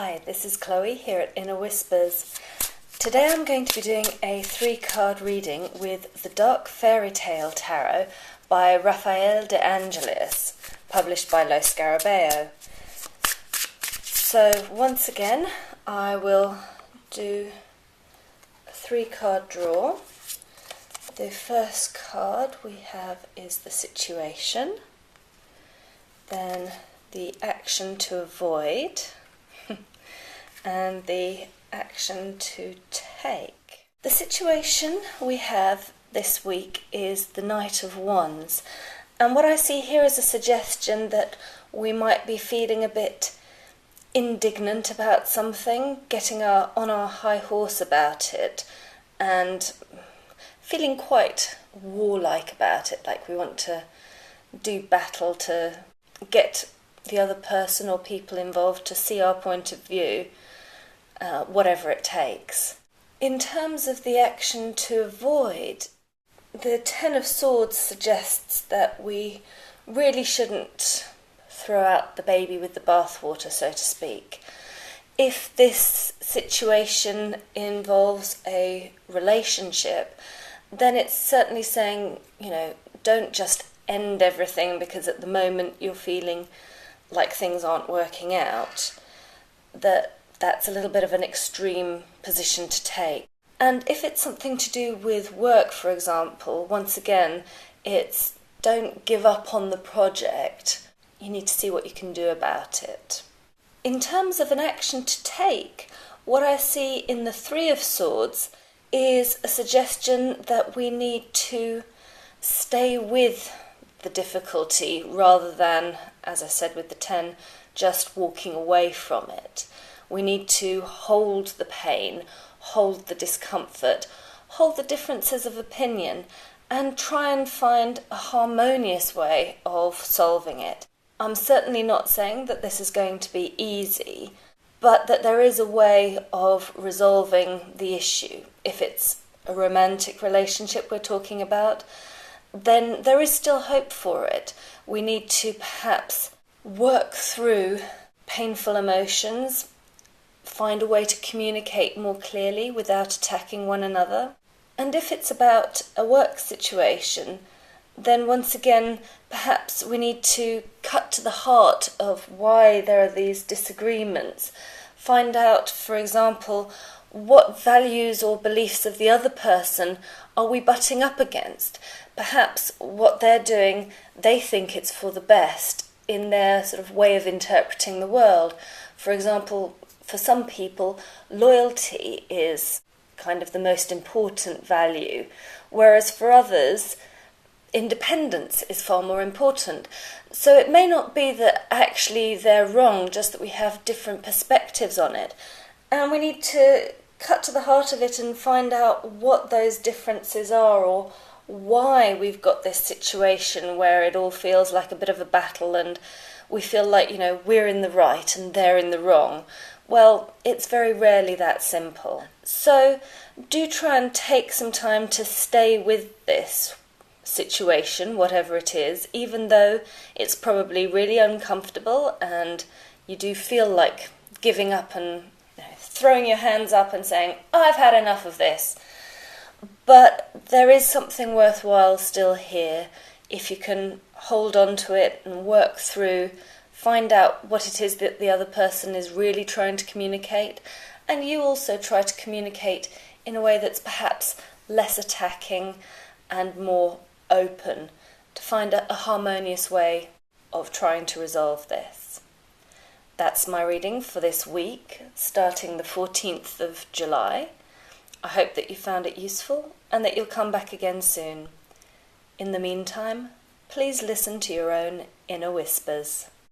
Hi, this is Chloe here at Inner Whispers. Today I'm going to be doing a 3-card reading with the Dark Fairytale Tarot by Raphael de Angelis, published by Scarabeo. So once again, I will do a 3-card draw. The first card we have is the situation, then the action to avoid, and the action to take. The situation we have this week is the Knight of Wands, and what I see here is a suggestion that we might be feeling a bit indignant about something, getting on our high horse about it, and feeling quite warlike about it, like we want to do battle to get the other person or people involved to see our point of view, whatever it takes. In terms of the action to avoid, the Ten of Swords suggests that we really shouldn't throw out the baby with the bathwater, so to speak. If this situation involves a relationship, then it's certainly saying, don't just end everything because at the moment you're feeling like things aren't working out. That's a little bit of an extreme position to take. And if it's something to do with work, for example, once again, it's don't give up on the project. You need to see what you can do about it. In terms of an action to take, what I see in the Three of Swords is a suggestion that we need to stay with the difficulty rather than, as I said with the 10, just walking away from it. We need to hold the pain, hold the discomfort, hold the differences of opinion, and try and find a harmonious way of solving it. I'm certainly not saying that this is going to be easy, but that there is a way of resolving the issue. If it's a romantic relationship we're talking about, then there is still hope for it. We need to perhaps work through painful emotions, find a way to communicate more clearly without attacking one another. And if it's about a work situation, then once again, perhaps we need to cut to the heart of why there are these disagreements. Find out, for example, what values or beliefs of the other person are we butting up against? Perhaps what they're doing, they think it's for the best in their sort of way of interpreting the world. For example, for some people, loyalty is kind of the most important value, whereas for others, independence is far more important. So it may not be that actually they're wrong, just that we have different perspectives on it. And we need to cut to the heart of it and find out what those differences are, or why we've got this situation where it all feels like a bit of a battle and we feel like, we're in the right and they're in the wrong. Well, it's very rarely that simple. So do try and take some time to stay with this situation, whatever it is, even though it's probably really uncomfortable and you do feel like giving up and throwing your hands up and saying, I've had enough of this. But there is something worthwhile still here if you can hold on to it and work through, find out what it is that the other person is really trying to communicate, and you also try to communicate in a way that's perhaps less attacking and more open, to find a harmonious way of trying to resolve this. That's my reading for this week, starting the 14th of July. I hope that you found it useful and that you'll come back again soon. In the meantime, please listen to your own inner whispers.